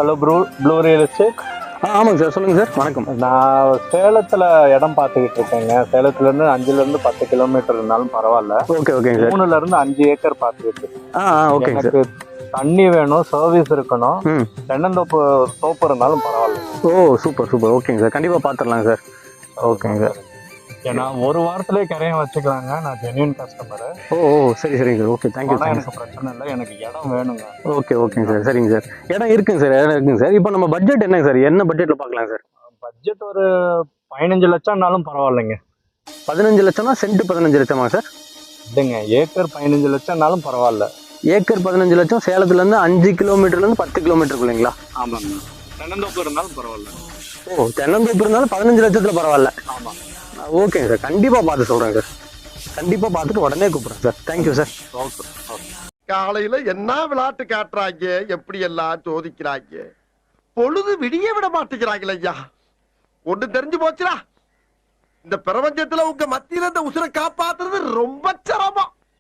Hello blue real estate. ஆமாங்க sir, சொல்லுங்கள் sir. வணக்கம். நான் சேலத்தில் இடம் பார்த்துக்கிட்டு இருக்கேங்க. சேலத்துலேருந்து 5லேருந்து 10 கிலோமீட்டர் இருந்தாலும் பரவாயில்ல. ஓகே ஓகேங்க சார். 3லேருந்து 5 ஏக்கர் பார்த்துக்கிட்டு இருக்கேன். ஓகேங்க சார். எனக்கு தண்ணி வேணும், சர்வீஸ் இருக்கணும், ம். தோப்பு இருந்தாலும் பரவாயில்ல. ஓ சூப்பர் சூப்பர். ஓகேங்க சார், கண்டிப்பாக பார்த்துடலாங்க சார். ஓகேங்க சார். ஏன்னா ஒரு வாரத்திலே கரையம் வச்சுக்கலாங்க. நான் ஜென்யூன் கஸ்டமரு. ஓ சரி சரிங்க சார். Okay, thank you. ஆனால் எனக்கு பிரச்சனை இல்லை, எனக்கு இடம் வேணுங்க. ஓகே ஓகேங்க சார். சரிங்க சார். இடம் இருக்குங்க சார், இடம் இருக்குங்க சார். இப்போ நம்ம பட்ஜெட் என்னங்க சார், என்ன பட்ஜெட்டில் பார்க்கலாம் சார்? பட்ஜெட் ஒரு 15 லட்சம்னாலும் பரவாயில்லைங்க. 15 லட்சம்னா சென்ட் 15 லட்சமா சார்? இல்லைங்க, ஏக்கர் 15 லட்சம்னாலும் பரவாயில்ல. ஏக்கர் 15 லட்சம், சேலத்துலேருந்து 5 கிலோமீட்டர்லேருந்து 10 கிலோமீட்டருக்குள்ளீங்களா? ஆமாங்க. தென்னந்தோப்பு இருந்தாலும் பரவாயில்ல. ஓ தென்னந்தோப்பு இருந்தாலும் 15 லட்சத்தில் பரவாயில்ல. ஆமாம். ஓகேங்க சார், கண்டிப்பாக பார்த்து சொல்கிறேன் சார். கண்டிப்பாக பார்த்துட்டு உடனே கூப்பிட்றேன் sir. Thank you sir. Okay okay. காலையில என்ன விளையாட்டு காட்டுறாங்க, எப்படி எல்லாம் சோதிக்கிறாங்க. பொழுது விடிய விட மாட்டேங்கிறாங்களே ஐயா. ஒண்ணு தெரிஞ்சு போச்சுடா, இந்த பிரபஞ்சத்துல உங்க மத்தியில இந்த உசுரை காப்பாத்துறது ரொம்ப சிரமம்.